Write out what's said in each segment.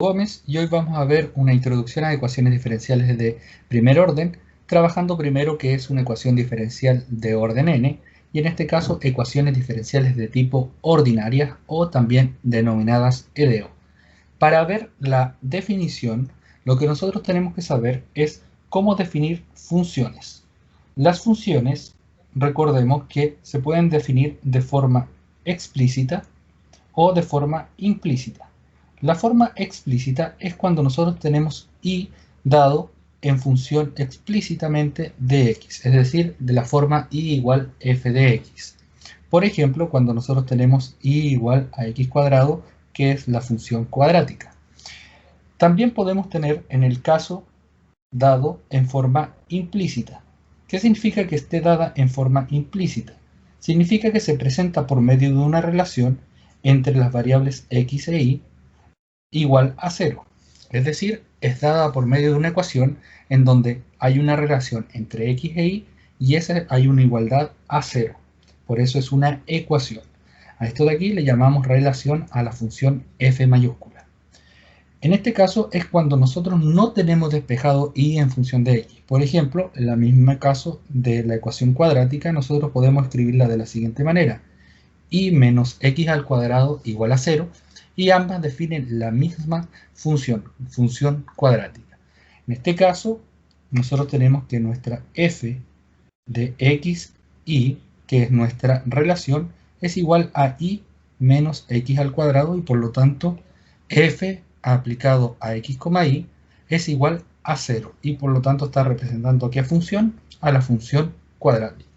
Gómez y hoy vamos a ver una introducción a ecuaciones diferenciales de primer orden, trabajando primero que es una ecuación diferencial de orden n, y en este caso ecuaciones diferenciales de tipo ordinarias o también denominadas EDO. Para ver la definición, lo que nosotros tenemos que saber es cómo definir funciones. Las funciones, recordemos que se pueden definir de forma explícita o de forma implícita. La forma explícita es cuando nosotros tenemos y dado en función explícitamente de x, es decir, de la forma y igual f de x. Por ejemplo, cuando nosotros tenemos y igual a x cuadrado, que es la función cuadrática. También podemos tener en el caso dado en forma implícita. ¿Qué significa que esté dada en forma implícita? Significa que se presenta por medio de una relación entre las variables x e y igual a 0. Es decir, es dada por medio de una ecuación en donde hay una relación entre x e y hay una igualdad a 0. Por eso es una ecuación. A esto de aquí le llamamos relación a la función f mayúscula. En este caso es cuando nosotros no tenemos despejado y en función de x. Por ejemplo, en el mismo caso de la ecuación cuadrática, nosotros podemos escribirla de la siguiente manera. Y menos x al cuadrado igual a 0, y ambas definen la misma función cuadrática. En este caso, nosotros tenemos que nuestra f de x, y, que es nuestra relación, es igual a y menos x al cuadrado, y por lo tanto, f aplicado a x, y es igual a 0, y por lo tanto está representando ¿a qué función? A la función cuadrática.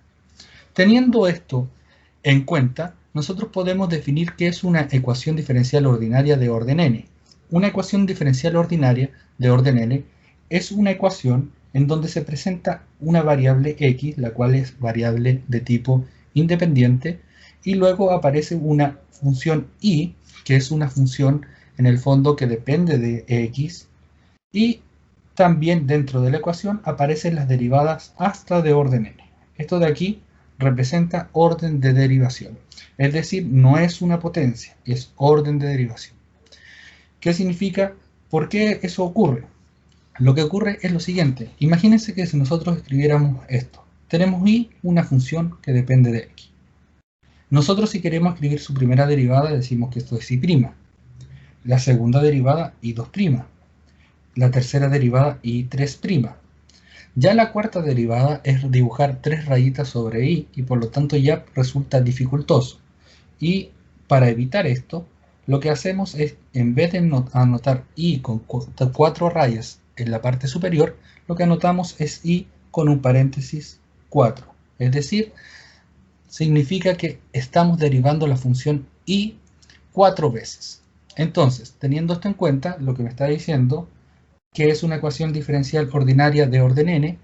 Teniendo esto en cuenta, nosotros podemos definir qué es una ecuación diferencial ordinaria de orden n. Una ecuación diferencial ordinaria de orden n es una ecuación en donde se presenta una variable x, la cual es variable de tipo independiente, y luego aparece una función y, que es una función en el fondo que depende de x, y también dentro de la ecuación aparecen las derivadas hasta de orden n. Esto de aquí representa orden de derivación, es decir, no es una potencia, es orden de derivación. ¿Qué significa? ¿Por qué eso ocurre? Lo que ocurre es lo siguiente. Imagínense que si nosotros escribiéramos esto. Tenemos y una función que depende de x. Nosotros, si queremos escribir su primera derivada, decimos que esto es y'. La segunda derivada, y2'. La tercera derivada, y3'. Ya la cuarta derivada es dibujar 3 rayitas sobre y por lo tanto ya resulta dificultoso. Y para evitar esto, lo que hacemos es, en vez de anotar y con 4 rayas en la parte superior, lo que anotamos es y con un paréntesis 4. Es decir, significa que estamos derivando la función y 4 veces. Entonces, teniendo esto en cuenta, lo que me está diciendo que es una ecuación diferencial ordinaria de orden n,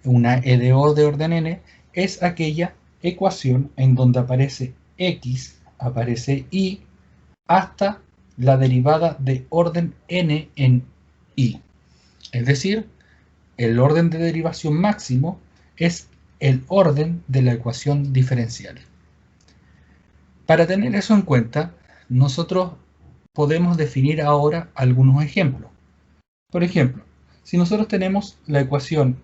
una EDO de orden n, es aquella ecuación en donde aparece x, aparece y, hasta la derivada de orden n en y. Es decir, el orden de derivación máximo es el orden de la ecuación diferencial. Para tener eso en cuenta, nosotros podemos definir ahora algunos ejemplos. Por ejemplo, si nosotros tenemos la ecuación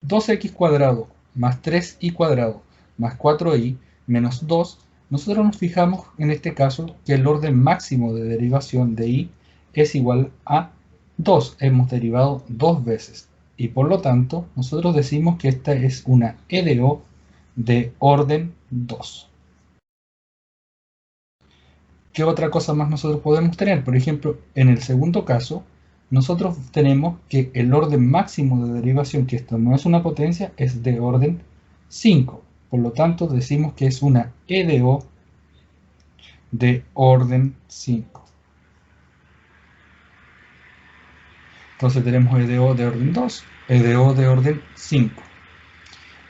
2x cuadrado más 3y cuadrado más 4y menos 2, nosotros nos fijamos en este caso que el orden máximo de derivación de y es igual a 2. Hemos derivado 2 veces y por lo tanto nosotros decimos que esta es una EDO de orden 2. ¿Qué otra cosa más nosotros podemos tener? Por ejemplo, en el segundo caso, nosotros tenemos que el orden máximo de derivación, que esto no es una potencia, es de orden 5. Por lo tanto, decimos que es una EDO de orden 5. Entonces tenemos EDO de orden 2, EDO de orden 5.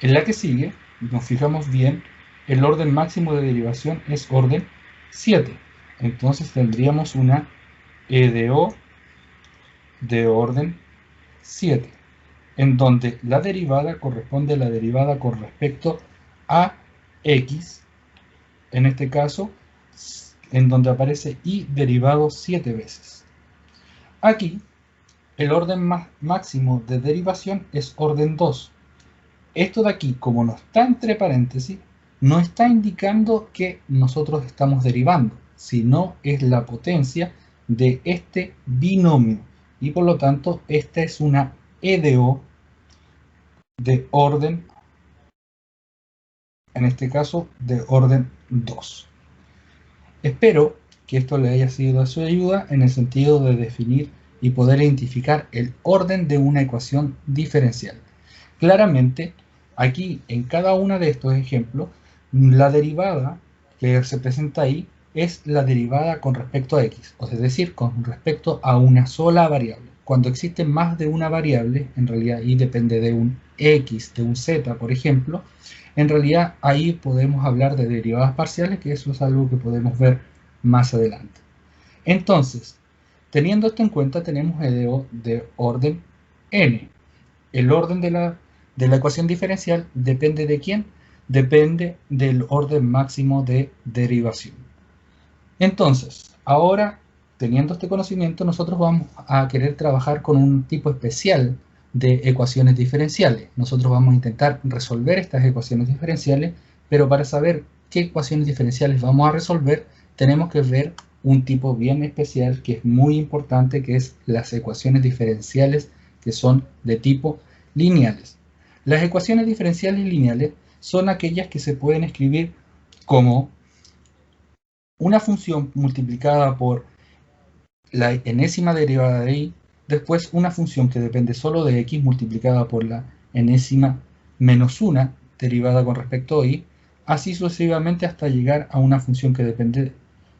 En la que sigue, nos fijamos bien, el orden máximo de derivación es orden 7. Entonces tendríamos una EDO de orden 7, en donde la derivada corresponde a la derivada con respecto a x, en este caso, en donde aparece y derivado 7 veces. Aquí, el orden máximo de derivación es orden 2. Esto de aquí, como no está entre paréntesis, no está indicando que nosotros estamos derivando, sino es la potencia de este binomio. Y por lo tanto, esta es una EDO de orden, en este caso, de orden 2. Espero que esto le haya sido de su ayuda en el sentido de definir y poder identificar el orden de una ecuación diferencial. Claramente, aquí en cada uno de estos ejemplos, la derivada que se presenta ahí es la derivada con respecto a x, es decir, con respecto a una sola variable. Cuando existe más de una variable, en realidad y depende de un x, de un z, por ejemplo, en realidad ahí podemos hablar de derivadas parciales, que eso es algo que podemos ver más adelante. Entonces, teniendo esto en cuenta, tenemos EDO de orden n. El orden de la ecuación diferencial depende de quién? Depende del orden máximo de derivación. Entonces, ahora, teniendo este conocimiento, nosotros vamos a querer trabajar con un tipo especial de ecuaciones diferenciales. Nosotros vamos a intentar resolver estas ecuaciones diferenciales, pero para saber qué ecuaciones diferenciales vamos a resolver, tenemos que ver un tipo bien especial que es muy importante, que es las ecuaciones diferenciales que son de tipo lineales. Las ecuaciones diferenciales lineales son aquellas que se pueden escribir como una función multiplicada por la enésima derivada de y, después una función que depende solo de x multiplicada por la enésima menos 1 derivada con respecto a y, así sucesivamente hasta llegar a una función que depende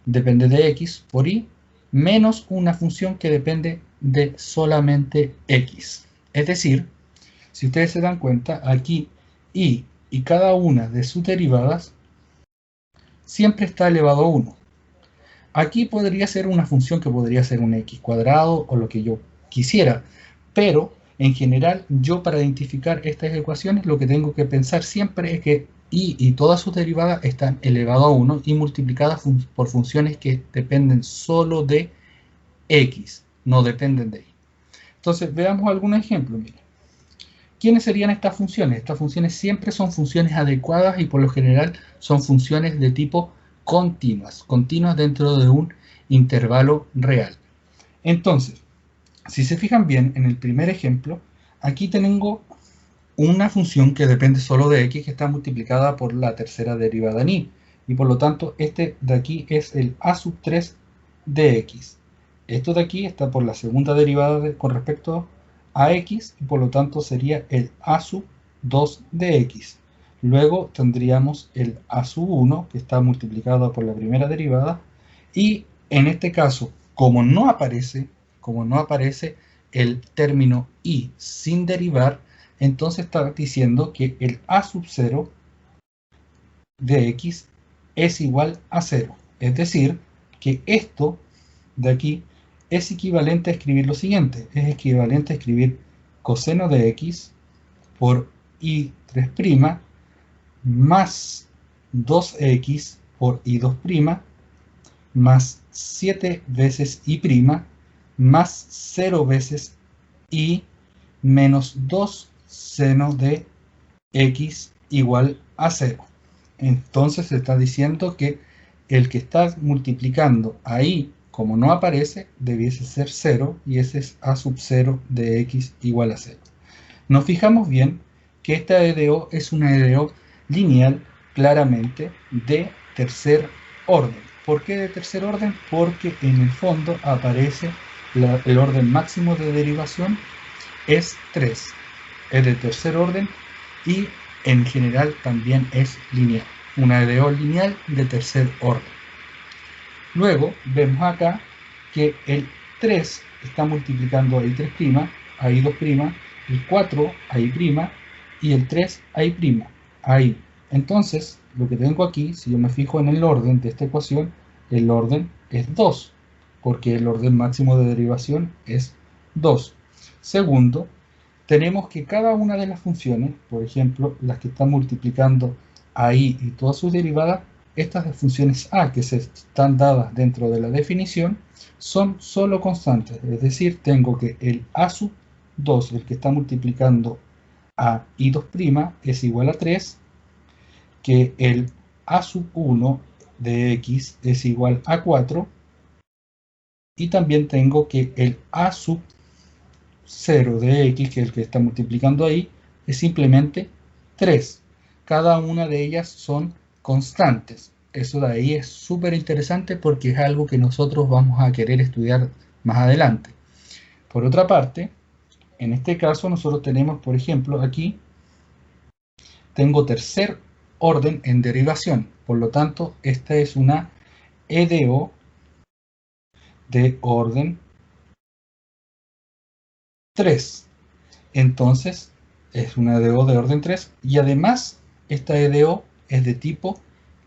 de x por y, menos una función que depende de solamente x. Es decir, si ustedes se dan cuenta, aquí y cada una de sus derivadas siempre está elevado a 1. Aquí podría ser una función que podría ser un x cuadrado o lo que yo quisiera, pero en general yo para identificar estas ecuaciones lo que tengo que pensar siempre es que y todas sus derivadas están elevado a 1 y multiplicadas por funciones que dependen solo de x, no dependen de y. Entonces veamos algunos ejemplos. Miren. ¿Quiénes serían estas funciones? Estas funciones siempre son funciones adecuadas y por lo general son funciones de tipo continuas dentro de un intervalo real. Entonces, si se fijan bien en el primer ejemplo, aquí tengo una función que depende solo de x que está multiplicada por la tercera derivada en y. Y por lo tanto, este de aquí es el a sub 3 de x. Esto de aquí está por la segunda derivada con respecto a x y por lo tanto sería el a sub 2 de x. Luego tendríamos el a sub 1 que está multiplicado por la primera derivada y en este caso, como no aparece el término y sin derivar, entonces está diciendo que el a sub 0 de x es igual a 0. Es decir, que esto de aquí es equivalente a escribir lo siguiente. Es equivalente a escribir coseno de x por y3' más 2x por y2' más 7 veces y' más 0 veces y menos 2 seno de x igual a 0. Entonces se está diciendo que el que está multiplicando ahí, como no aparece, debiese ser 0 y ese es a sub 0 de x igual a 0. Nos fijamos bien que esta EDO es una EDO lineal claramente de tercer orden. ¿Por qué de tercer orden? Porque en el fondo aparece el orden máximo de derivación es 3. Es de tercer orden y en general también es lineal. Una EDO lineal de tercer orden. Luego vemos acá que el 3 está multiplicando a y3', a y2', el 4 a y' y el 3 a y'. Ahí. Entonces, lo que tengo aquí, si yo me fijo en el orden de esta ecuación, el orden es 2, porque el orden máximo de derivación es 2. Segundo, tenemos que cada una de las funciones, por ejemplo, las que están multiplicando a y todas sus derivadas, estas funciones a que se están dadas dentro de la definición son solo constantes, es decir, tengo que el a sub 2, el que está multiplicando a i2' es igual a 3, que el a sub 1 de x es igual a 4, y también tengo que el a sub 0 de x, que es el que está multiplicando ahí, es simplemente 3. Cada una de ellas son constantes. Eso de ahí es súper interesante porque es algo que nosotros vamos a querer estudiar más adelante. Por otra parte, en este caso nosotros tenemos, por ejemplo, aquí tengo tercer orden en derivación. Por lo tanto, esta es una EDO de orden 3. Entonces, es una EDO de orden 3 y además esta EDO es de tipo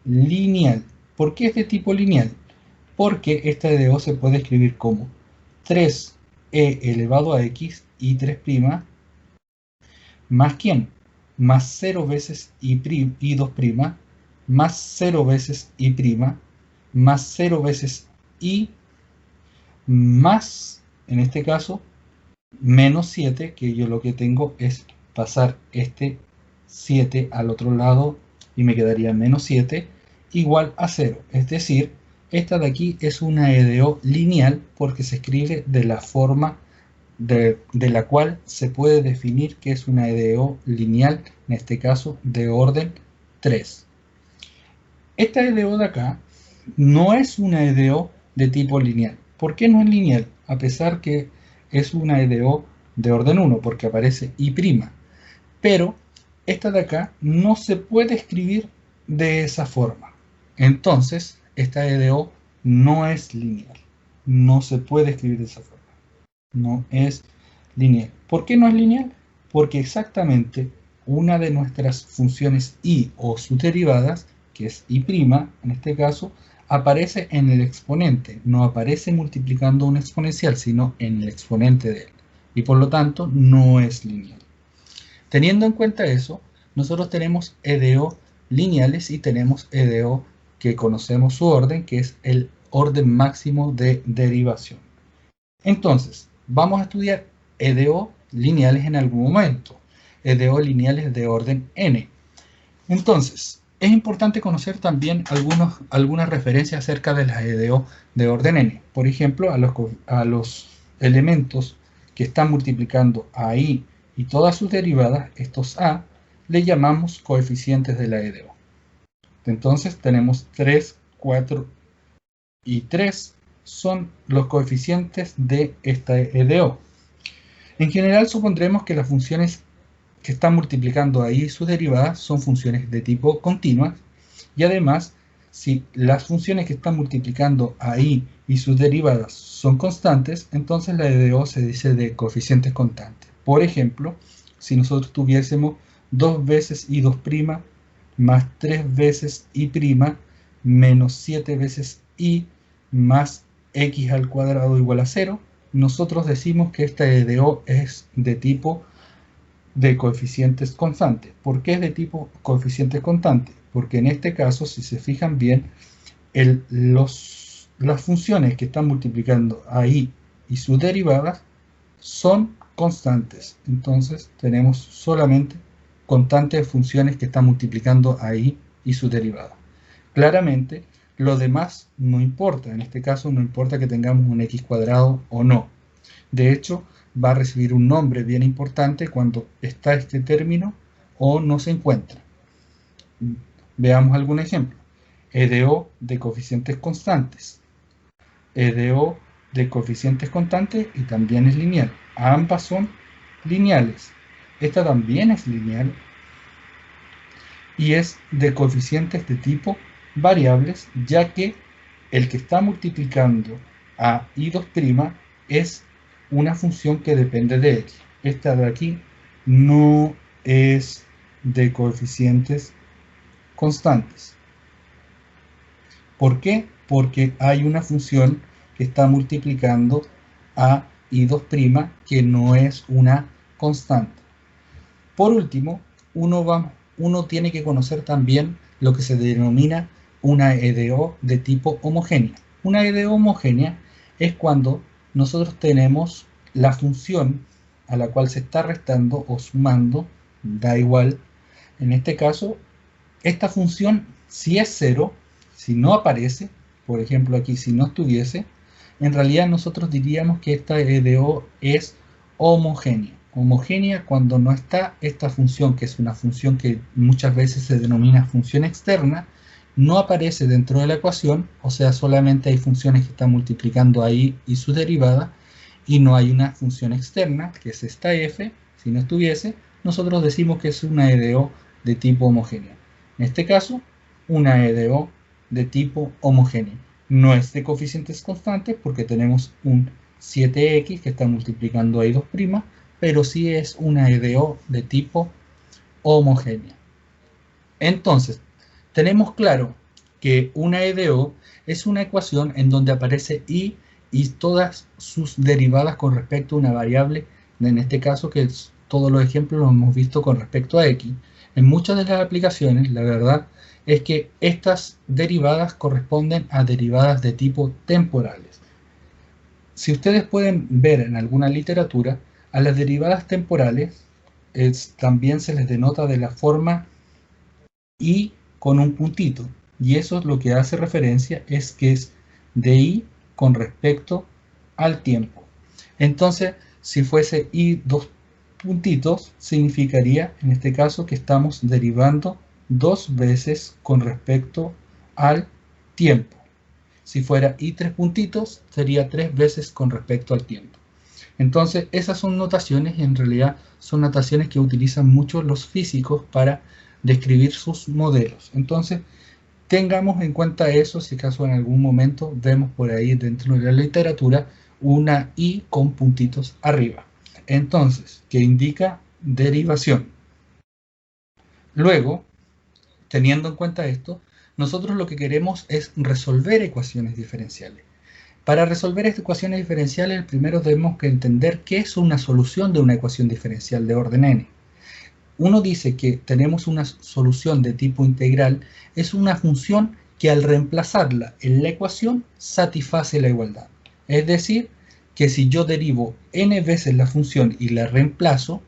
lineal. ¿Por qué es de tipo lineal? Porque esta EDO se puede escribir como 3e elevado a x y 3' más ¿quién? Más 0 veces i2', más 0 veces i', más 0 veces i, más, en este caso, menos 7, que yo lo que tengo es pasar este 7 al otro lado y me quedaría menos 7 igual a 0. Es decir, esta de aquí es una EDO lineal porque se escribe de la forma de la cual se puede definir que es una EDO lineal, en este caso de orden 3. Esta EDO de acá no es una EDO de tipo lineal. ¿Por qué no es lineal? A pesar que es una EDO de orden 1, porque aparece I'. Pero esta de acá no se puede escribir de esa forma. Entonces, esta EDO no es lineal. No se puede escribir de esa forma. No es lineal. ¿Por qué no es lineal? Porque exactamente una de nuestras funciones y o sus derivadas, que es y', en este caso, aparece en el exponente, no aparece multiplicando un exponencial, sino en el exponente de él. Y por lo tanto, no es lineal. Teniendo en cuenta eso, nosotros tenemos EDO lineales y tenemos EDO que conocemos su orden, que es el orden máximo de derivación. Entonces, vamos a estudiar EDO lineales en algún momento. EDO lineales de orden n. Entonces, es importante conocer también algunas referencias acerca de las EDO de orden n. Por ejemplo, a los elementos que están multiplicando a i y todas sus derivadas, estos a, le llamamos coeficientes de la EDO. Entonces, tenemos 3, 4 y 3 son los coeficientes de esta EDO. En general, supondremos que las funciones que están multiplicando ahí sus derivadas son funciones de tipo continua, y además, si las funciones que están multiplicando ahí y sus derivadas son constantes, entonces la EDO se dice de coeficientes constantes. Por ejemplo, si nosotros tuviésemos 2 veces i2' más 3 veces i' menos 7 veces i más x al cuadrado igual a 0, nosotros decimos que esta EDO es de tipo de coeficientes constantes. ¿Por qué es de tipo coeficientes constantes? Porque en este caso, si se fijan bien, las funciones que están multiplicando ahí y sus derivadas son constantes. Entonces tenemos solamente constantes funciones que están multiplicando ahí y sus derivadas. Claramente, lo demás no importa. En este caso no importa que tengamos un x cuadrado o no. De hecho, va a recibir un nombre bien importante cuando está este término o no se encuentra. Veamos algún ejemplo. EDO de coeficientes constantes. EDO de coeficientes constantes y también es lineal. Ambas son lineales. Esta también es lineal y es de coeficientes de tipo variables, ya que el que está multiplicando a i2' es una función que depende de x. Esta de aquí no es de coeficientes constantes. ¿Por qué? Porque hay una función que está multiplicando a i2' que no es una constante. Por último, uno tiene que conocer también lo que se denomina una EDO de tipo homogénea. Una EDO homogénea es cuando nosotros tenemos la función a la cual se está restando o sumando, da igual. En este caso, esta función, si es 0, si no aparece, por ejemplo aquí, si no estuviese, en realidad nosotros diríamos que esta EDO es homogénea. Homogénea cuando no está esta función, que es una función que muchas veces se denomina función externa, no aparece dentro de la ecuación, o sea, solamente hay funciones que están multiplicando ahí y sus derivadas, y no hay una función externa, que es esta f. Si no estuviese, nosotros decimos que es una EDO de tipo homogénea. En este caso, una EDO de tipo homogénea. No es de coeficientes constantes porque tenemos un 7x que está multiplicando ahí 2', pero sí es una EDO de tipo homogénea. Entonces, tenemos claro que una EDO es una ecuación en donde aparece y todas sus derivadas con respecto a una variable, en este caso que todos los ejemplos los hemos visto con respecto a x. En muchas de las aplicaciones, la verdad es que estas derivadas corresponden a derivadas de tipo temporales. Si ustedes pueden ver en alguna literatura, a las derivadas temporales también se les denota de la forma y con un puntito, y eso es lo que hace referencia es que es de y con respecto al tiempo. Entonces, si fuese y dos puntitos, significaría en este caso que estamos derivando dos veces con respecto al tiempo. Si fuera y tres puntitos, sería tres veces con respecto al tiempo. Entonces, esas son notaciones, en realidad son notaciones que utilizan mucho los físicos para describir sus modelos. Entonces, tengamos en cuenta eso si acaso en algún momento vemos por ahí dentro de la literatura una y con puntitos arriba. Entonces, que indica derivación. Luego, teniendo en cuenta esto, nosotros lo que queremos es resolver ecuaciones diferenciales. Para resolver estas ecuaciones diferenciales, primero tenemos que entender qué es una solución de una ecuación diferencial de orden n. Uno dice que tenemos una solución de tipo integral, es una función que al reemplazarla en la ecuación satisface la igualdad. Es decir, que si yo derivo n veces la función y la reemplazo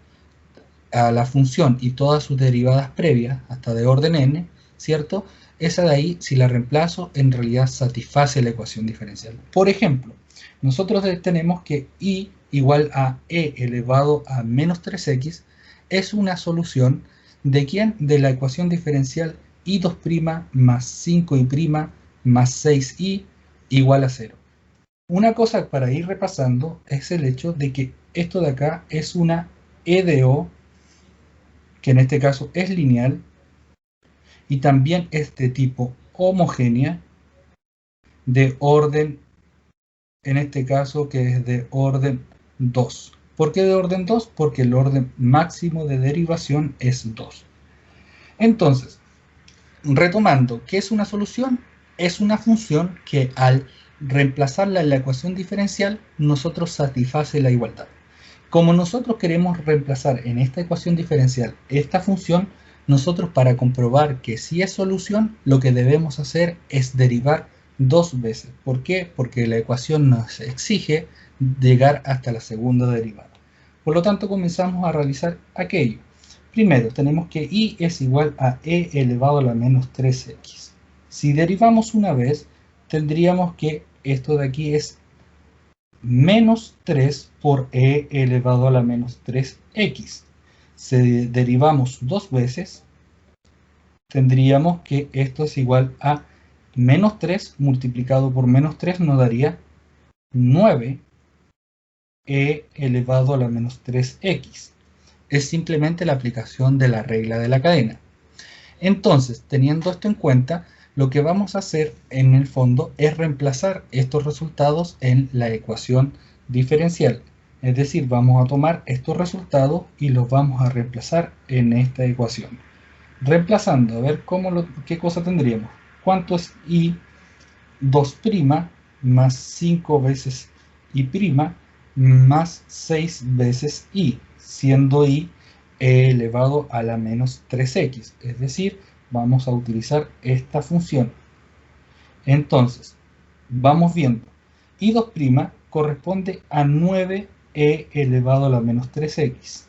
a la función y todas sus derivadas previas, hasta de orden n, ¿cierto? Esa de ahí, si la reemplazo, en realidad satisface la ecuación diferencial. Por ejemplo, nosotros tenemos que y igual a e elevado a menos 3x es una solución de ¿quién? De la ecuación diferencial y2' más 5y' más 6y igual a 0. Una cosa para ir repasando es el hecho de que esto de acá es una EDO, que en este caso es lineal, y también es de tipo homogénea, de orden, en este caso que es de orden 2. ¿Por qué de orden 2? Porque el orden máximo de derivación es 2. Entonces, retomando, ¿qué es una solución? Es una función que al reemplazarla en la ecuación diferencial, nosotros satisface la igualdad. Como nosotros queremos reemplazar en esta ecuación diferencial esta función, nosotros para comprobar que sí es solución, lo que debemos hacer es derivar dos veces. ¿Por qué? Porque la ecuación nos exige llegar hasta la segunda derivada. Por lo tanto, comenzamos a realizar aquello. Primero, tenemos que y es igual a e elevado a la menos 3x. Si derivamos una vez, tendríamos que esto de aquí es menos 3 por e elevado a la menos 3x. Si derivamos dos veces, tendríamos que esto es igual a menos 3 multiplicado por menos 3 nos daría 9 e elevado a la menos 3x. Es simplemente la aplicación de la regla de la cadena. Entonces, teniendo esto en cuenta, lo que vamos a hacer en el fondo es reemplazar estos resultados en la ecuación diferencial. Es decir, vamos a tomar estos resultados y los vamos a reemplazar en esta ecuación. Reemplazando, a ver qué cosa tendríamos. ¿Cuánto es y 2' más 5 veces y' más 6 veces y, siendo y e elevado a la menos 3x? Es decir, vamos a utilizar esta función Entonces, vamos viendo. I2' corresponde a 9e elevado a la menos 3x.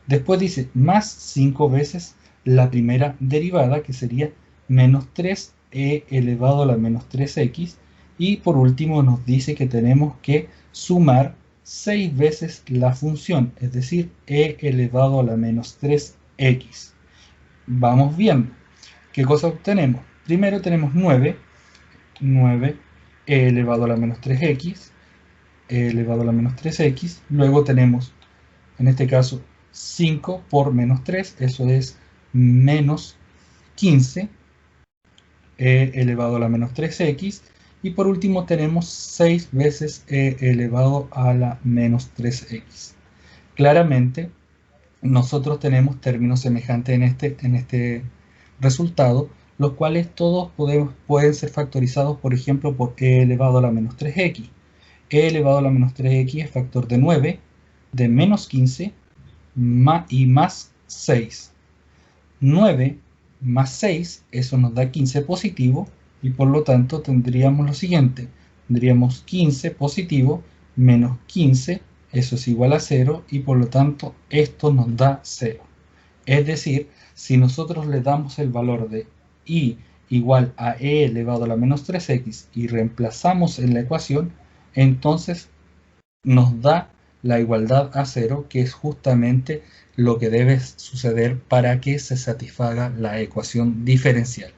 Después dice más 5 veces la primera derivada, que sería menos 3e elevado a la menos 3x. Y por último nos dice que tenemos que sumar 6 veces la función, es decir, e elevado a la menos 3x. Vamos viendo. ¿Qué cosa obtenemos? Primero tenemos 9 e elevado a la menos 3x, e elevado a la menos 3x. Luego tenemos, en este caso, 5 por menos 3, eso es menos 15, e elevado a la menos 3x. Y por último tenemos 6 veces e elevado a la menos 3x. Claramente, nosotros tenemos términos semejantes en este resultado, los cuales todos pueden ser factorizados, por ejemplo, por e elevado a la menos 3x. E elevado a la menos 3x es factor de 9, de menos 15 y más 6. 9 más 6, eso nos da 15 positivo, y por lo tanto tendríamos lo siguiente. Tendríamos 15 positivo menos 15, eso es igual a 0, y por lo tanto esto nos da 0. Es decir, si nosotros le damos el valor de i igual a e elevado a la menos 3x y reemplazamos en la ecuación, entonces nos da la igualdad a 0, que es justamente lo que debe suceder para que se satisfaga la ecuación diferencial.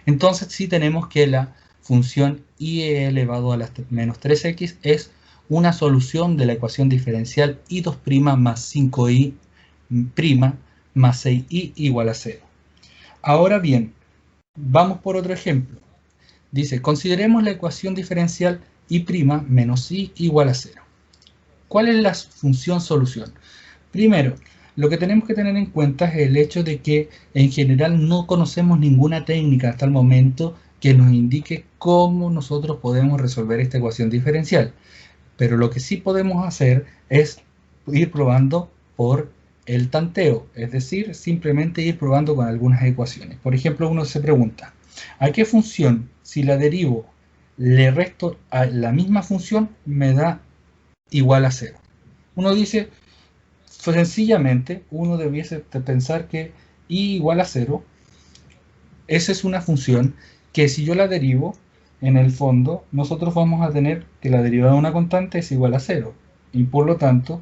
Entonces sí tenemos que la función i elevado a la menos 3x es una solución de la ecuación diferencial i2' más 5i' más 6i igual a 0. Ahora bien, vamos por otro ejemplo. Dice, consideremos la ecuación diferencial i' menos i igual a 0. ¿Cuál es la función solución? Primero, lo que tenemos que tener en cuenta es el hecho de que en general no conocemos ninguna técnica hasta el momento que nos indique cómo nosotros podemos resolver esta ecuación diferencial. Pero lo que sí podemos hacer es ir probando por el tanteo, es decir, simplemente ir probando con algunas ecuaciones. Por ejemplo, uno se pregunta, ¿a qué función, si la derivo, le resto a la misma función, me da igual a 0? Uno dice, sencillamente, uno debiese pensar que i igual a 0, esa es una función que si yo la derivo, en el fondo, nosotros vamos a tener que la derivada de una constante es igual a 0. Y por lo tanto,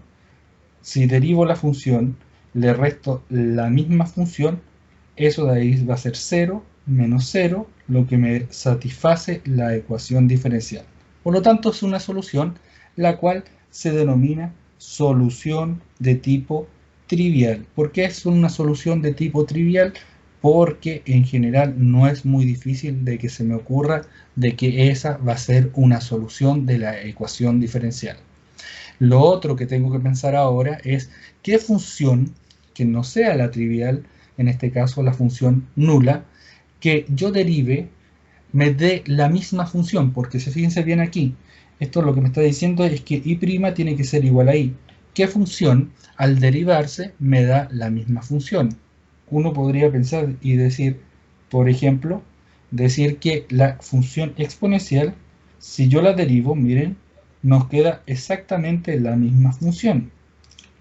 si derivo la función, le resto la misma función, eso de ahí va a ser 0 menos 0, lo que me satisface la ecuación diferencial. Por lo tanto, es una solución la cual se denomina solución de tipo trivial. ¿Por qué es una solución de tipo trivial? Porque en general no es muy difícil de que se me ocurra de que esa va a ser una solución de la ecuación diferencial. Lo otro que tengo que pensar ahora es qué función que no sea la trivial, en este caso la función nula, que yo derive me dé la misma función, porque si fíjense bien aquí, esto lo que me está diciendo es que i' tiene que ser igual a i. ¿Qué función al derivarse me da la misma función? Uno podría pensar y decir, por ejemplo, decir que la función exponencial, si yo la derivo, miren, nos queda exactamente la misma función.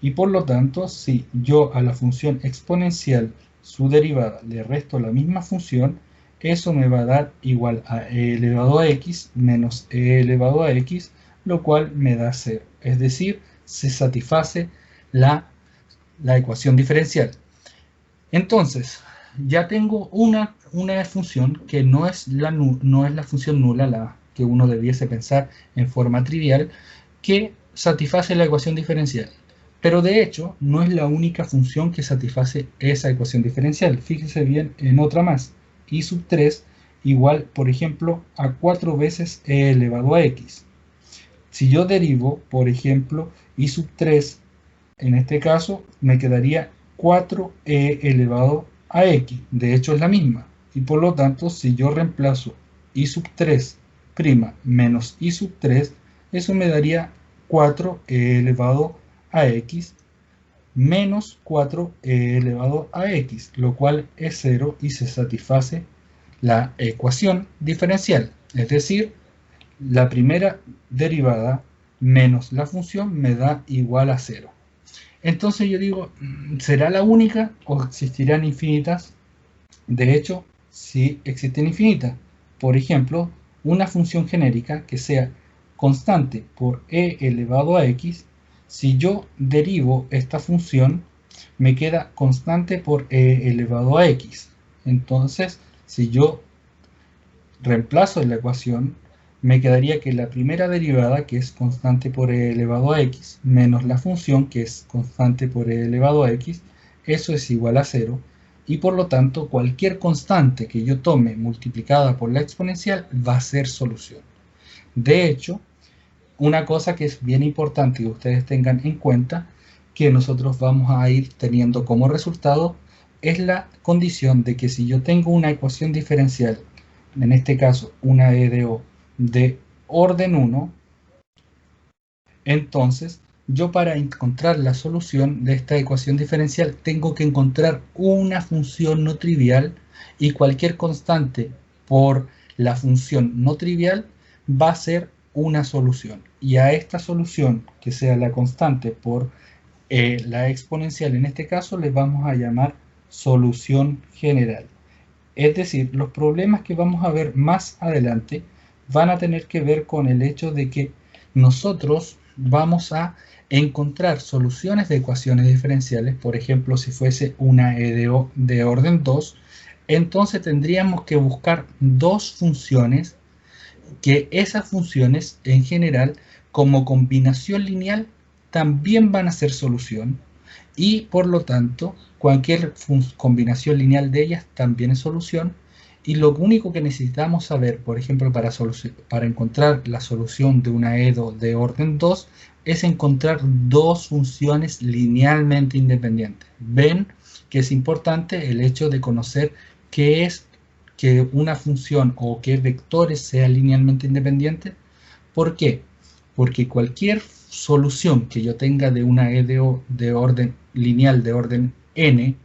Y por lo tanto, si yo a la función exponencial, su derivada, le resto la misma función, eso me va a dar igual a e elevado a x menos e elevado a x, lo cual me da 0. Es decir, se satisface la ecuación diferencial. Entonces, ya tengo una función que no es la función nula, la que uno debiese pensar en forma trivial, que satisface la ecuación diferencial. Pero de hecho, no es la única función que satisface esa ecuación diferencial. Fíjese bien en otra más. I sub 3 igual, por ejemplo, a 4 veces e elevado a x. Si yo derivo, por ejemplo, i sub 3, en este caso, me quedaría 4e elevado a x. De hecho, es la misma. Y por lo tanto, si yo reemplazo i sub 3' menos i sub 3, eso me daría 4e elevado a x menos 4e elevado a x, lo cual es 0 y se satisface la ecuación diferencial, es decir, la primera derivada menos la función me da igual a 0. Entonces yo digo, ¿será la única o existirán infinitas? De hecho, sí existen infinitas. Por ejemplo, una función genérica que sea constante por e elevado a x, si yo derivo esta función, me queda constante por e elevado a x. Entonces, si yo reemplazo en la ecuación, me quedaría que la primera derivada, que es constante por e elevado a x, menos la función, que es constante por e elevado a x, eso es igual a 0. Y por lo tanto, cualquier constante que yo tome multiplicada por la exponencial va a ser solución. De hecho, una cosa que es bien importante que ustedes tengan en cuenta, que nosotros vamos a ir teniendo como resultado, es la condición de que si yo tengo una ecuación diferencial, en este caso una EDO de orden 1, entonces yo para encontrar la solución de esta ecuación diferencial tengo que encontrar una función no trivial y cualquier constante por la función no trivial va a ser una solución. Y a esta solución, que sea la constante por la exponencial en este caso, le vamos a llamar solución general. Es decir, los problemas que vamos a ver más adelante van a tener que ver con el hecho de que nosotros vamos a encontrar soluciones de ecuaciones diferenciales. Por ejemplo, si fuese una EDO de orden 2, entonces tendríamos que buscar dos funciones, que esas funciones en general como combinación lineal también van a ser solución, y por lo tanto cualquier combinación lineal de ellas también es solución. Y lo único que necesitamos saber, por ejemplo, para encontrar la solución de una EDO de orden 2, es encontrar dos funciones linealmente independientes. Ven que es importante el hecho de conocer qué es que una función o qué vectores sean linealmente independientes. ¿Por qué? Porque cualquier solución que yo tenga de una EDO de orden lineal de orden n,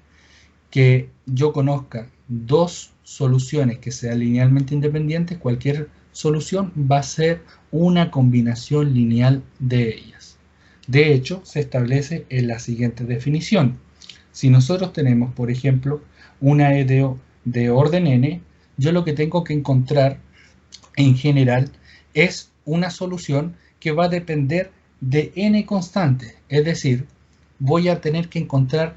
que yo conozca dos soluciones que sean linealmente independientes, cualquier solución va a ser una combinación lineal de ellas. De hecho, se establece en la siguiente definición. Si nosotros tenemos, por ejemplo, una EDO de orden n, yo lo que tengo que encontrar en general es una solución que va a depender de n constantes, es decir, voy a tener que encontrar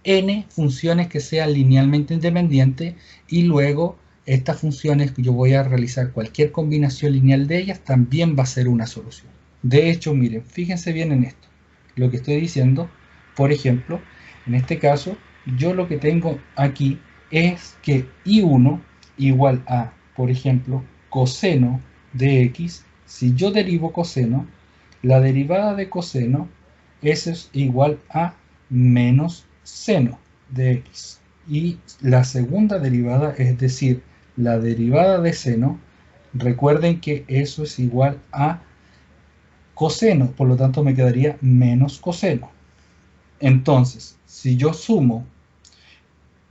n funciones que sean linealmente independientes y luego estas funciones que yo voy a realizar cualquier combinación lineal de ellas también va a ser una solución. De hecho, miren, fíjense bien en esto, lo que estoy diciendo. Por ejemplo, en este caso, yo lo que tengo aquí es que I1 igual a, por ejemplo, coseno de x. Si yo derivo coseno, la derivada de coseno, eso es igual a menos seno de x. Y la segunda derivada, es decir, la derivada de seno, recuerden que eso es igual a coseno, por lo tanto me quedaría menos coseno. Entonces, si yo sumo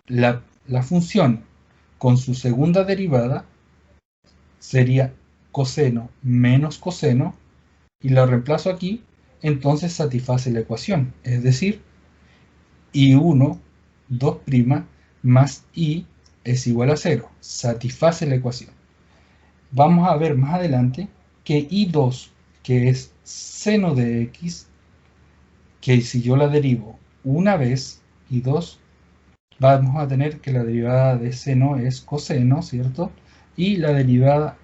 la función con su segunda derivada, sería coseno menos coseno, y lo reemplazo aquí, entonces satisface la ecuación, es decir, I1, 2' más I es igual a 0, satisface la ecuación. Vamos a ver más adelante que I2, que es seno de x, que si yo la derivo una vez, I2, vamos a tener que la derivada de seno es coseno, ¿cierto? Y la derivada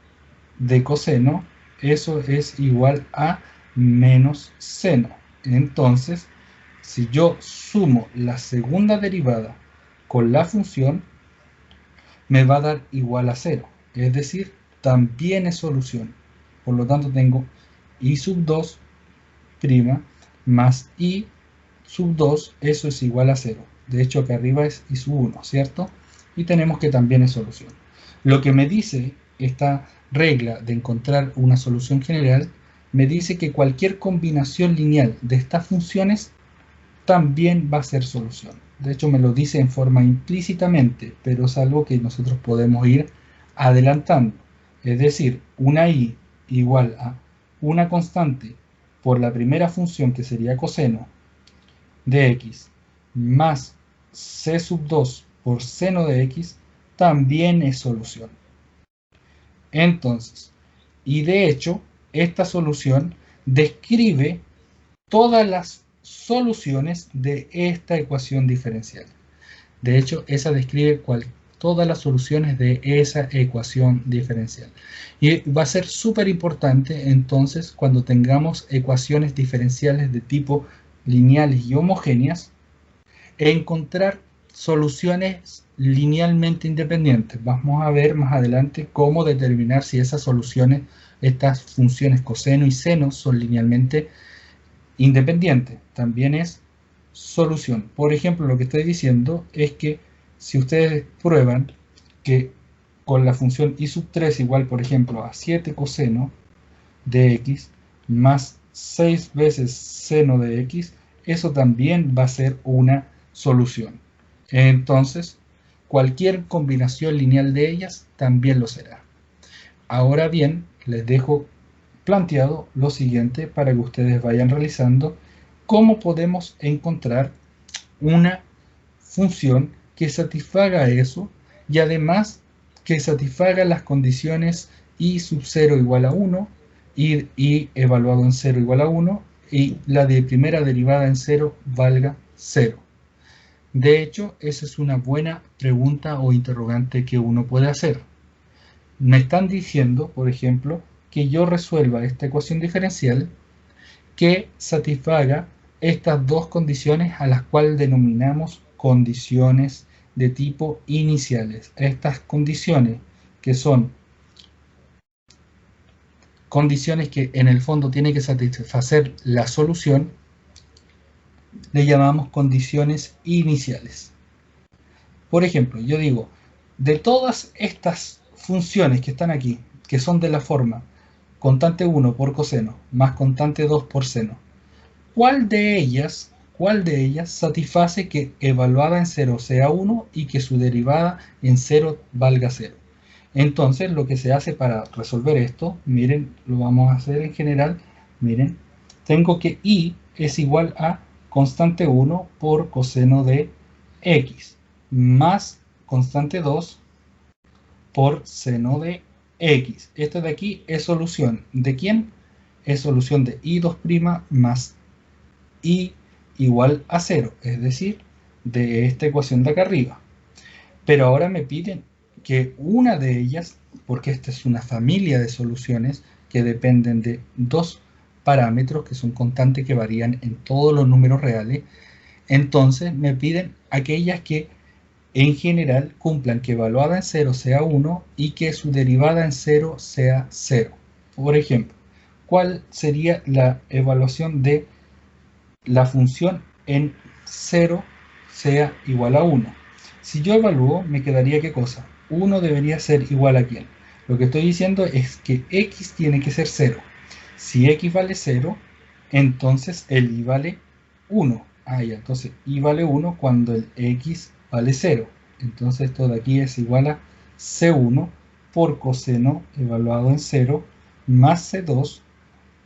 de coseno, eso es igual a menos seno. Entonces, si yo sumo la segunda derivada con la función, me va a dar igual a 0. Es decir, también es solución. Por lo tanto, tengo I sub 2' más I sub 2, eso es igual a 0. De hecho, acá arriba es I sub 1, ¿cierto? Y tenemos que también es solución. Lo que me dice esta regla de encontrar una solución general, me dice que cualquier combinación lineal de estas funciones también va a ser solución. De hecho, me lo dice en forma implícitamente, pero es algo que nosotros podemos ir adelantando. Es decir, una y igual a una constante por la primera función, que sería coseno de x, más c sub 2 por seno de x, también es solución. Entonces, y de hecho, esta solución describe todas las soluciones de esta ecuación diferencial. De hecho, esa describe todas las soluciones de esa ecuación diferencial. Y va a ser súper importante entonces cuando tengamos ecuaciones diferenciales de tipo lineales y homogéneas, encontrar soluciones linealmente independientes. Vamos a ver más adelante cómo determinar si esas soluciones, estas funciones coseno y seno, son linealmente independientes. También es solución. Por ejemplo, lo que estoy diciendo es que si ustedes prueban que con la función i sub 3 igual, por ejemplo, a 7 coseno de x más 6 veces seno de x, eso también va a ser una solución. Entonces, cualquier combinación lineal de ellas también lo será. Ahora bien, les dejo planteado lo siguiente para que ustedes vayan realizando cómo podemos encontrar una función que satisfaga eso y además que satisfaga las condiciones i sub 0 igual a 1 y evaluado en 0 igual a 1 y la de primera derivada en 0 valga 0. De hecho, esa es una buena pregunta o interrogante que uno puede hacer. Me están diciendo, por ejemplo, que yo resuelva esta ecuación diferencial que satisfaga estas dos condiciones a las cuales denominamos condiciones de tipo iniciales. Estas condiciones que son condiciones que en el fondo tiene que satisfacer la solución, le llamamos condiciones iniciales. Por ejemplo, yo digo, de todas estas funciones que están aquí, que son de la forma constante 1 por coseno más constante 2 por seno, ¿cuál de ellas satisface que evaluada en 0 sea 1 y que su derivada en 0 valga 0? Entonces, lo que se hace para resolver esto, miren, lo vamos a hacer en general, miren, tengo que i es igual a constante 1 por coseno de x, más constante 2 por seno de x. Esto de aquí es solución. ¿De quién? Es solución de i2' más i igual a 0, es decir, de esta ecuación de acá arriba. Pero ahora me piden que una de ellas, porque esta es una familia de soluciones que dependen de dos parámetros que son constantes que varían en todos los números reales, entonces me piden aquellas que en general cumplan que evaluada en 0 sea 1 y que su derivada en 0 sea 0. Por ejemplo, ¿cuál sería la evaluación de la función en 0 sea igual a 1? Si yo evalúo, me quedaría ¿qué cosa? 1 debería ser igual a ¿quién? Lo que estoy diciendo es que x tiene que ser 0. Si x vale 0, entonces el y vale 1. Ah, ya, entonces y vale 1 cuando el x vale 0. Entonces esto de aquí es igual a c1 por coseno evaluado en 0 más c2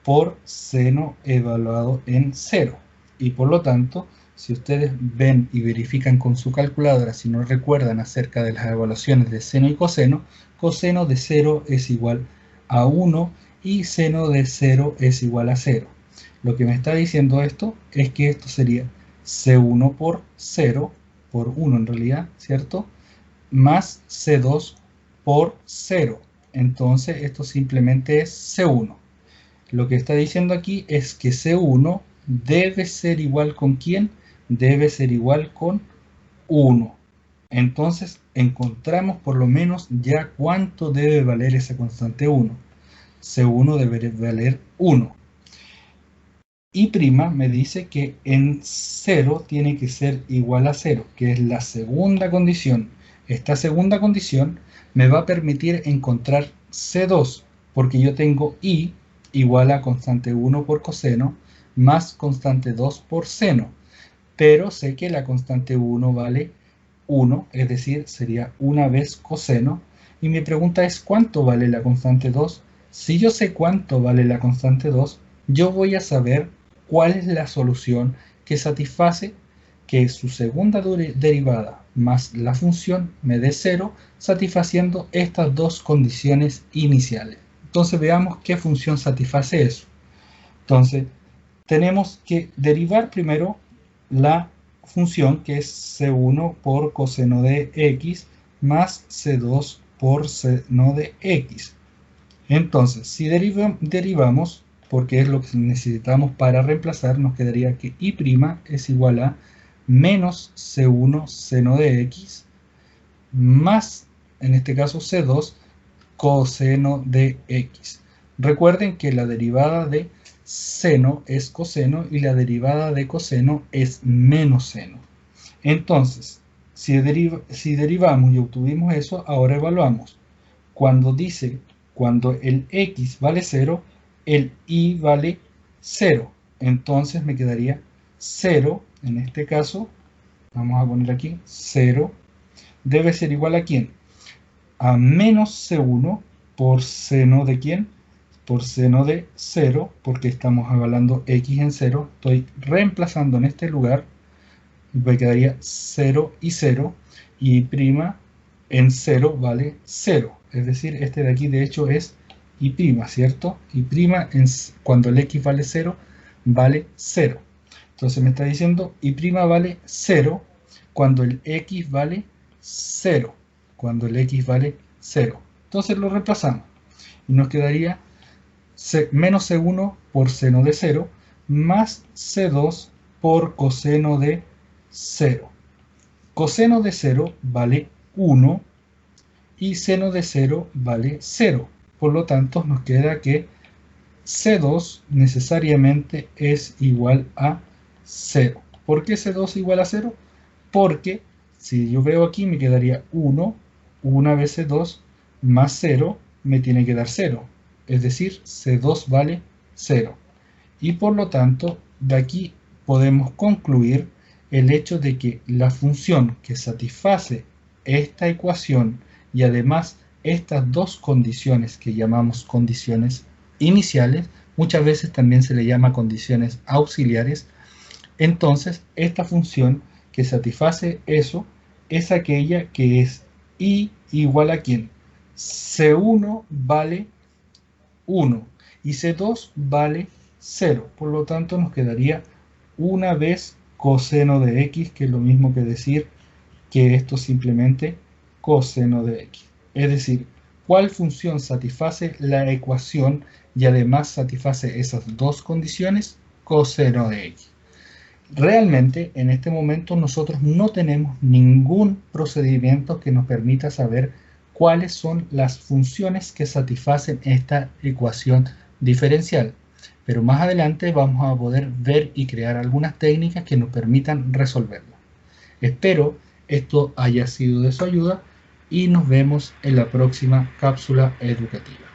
por seno evaluado en 0. Y por lo tanto, si ustedes ven y verifican con su calculadora, si no recuerdan acerca de las evaluaciones de seno y coseno, coseno de 0 es igual a 1 y seno de 0 es igual a 0. Lo que me está diciendo esto es que esto sería C1 por 0, por 1 en realidad, ¿cierto? Más C2 por 0. Entonces esto simplemente es C1. Lo que está diciendo aquí es que C1 debe ser igual con ¿quién? Debe ser igual con 1. Entonces encontramos por lo menos ya cuánto debe valer esa constante 1. C1 debe valer 1. Y' me dice que en 0 tiene que ser igual a 0, que es la segunda condición. Esta segunda condición me va a permitir encontrar C2, porque yo tengo i igual a constante 1 por coseno más constante 2 por seno. pero sé que la constante 1 vale 1, es decir, sería una vez coseno. Y mi pregunta es, ¿cuánto vale la constante 2? Si yo sé cuánto vale la constante 2, yo voy a saber cuál es la solución que satisface que su segunda derivada más la función me dé 0, satisfaciendo estas dos condiciones iniciales. Entonces veamos qué función satisface eso. Entonces tenemos que derivar primero la función que es C1 por coseno de x más C2 por seno de x. Entonces, si derivamos, porque es lo que necesitamos para reemplazar, nos quedaría que y' es igual a menos C1 seno de x más, en este caso, C2 coseno de x. Recuerden que la derivada de seno es coseno y la derivada de coseno es menos seno. Entonces, si derivamos y obtuvimos eso, ahora evaluamos. Cuando el x vale 0, el y vale 0. Entonces me quedaría 0, en este caso, vamos a poner aquí 0, debe ser igual a ¿quién? A menos C1 por seno de ¿quién? Por seno de 0, porque estamos evaluando x en 0. Estoy reemplazando en este lugar, me quedaría 0 y 0, y prima en 0 vale 0. Es decir, este de aquí de hecho es y prima, ¿cierto? Y prima cuando el x vale 0, vale 0. Entonces me está diciendo y prima vale 0 cuando el x vale 0. Cuando el x vale 0. Entonces lo reemplazamos. Y nos quedaría menos C1 por seno de 0 más C2 por coseno de 0. Coseno de 0 vale 1 y seno de 0 vale 0. Por lo tanto, nos queda que C2 necesariamente es igual a 0. ¿Por qué C2 igual a 0? Porque si yo veo aquí me quedaría 1, 1 vez C2 más 0 me tiene que dar 0. Es decir, C2 vale 0. Y por lo tanto, de aquí podemos concluir el hecho de que la función que satisface esta ecuación y además estas dos condiciones que llamamos condiciones iniciales, muchas veces también se le llama condiciones auxiliares. Entonces, esta función que satisface eso es aquella que es y igual a ¿quién? C1 vale 1 y C2 vale 0. Por lo tanto, nos quedaría una vez coseno de x, que es lo mismo que decir que esto simplemente coseno de x. Es decir, ¿cuál función satisface la ecuación y además satisface esas dos condiciones? Coseno de x. Realmente, en este momento nosotros no tenemos ningún procedimiento que nos permita saber cuáles son las funciones que satisfacen esta ecuación diferencial. Pero más adelante vamos a poder ver y crear algunas técnicas que nos permitan resolverlo. Espero esto haya sido de su ayuda y nos vemos en la próxima cápsula educativa.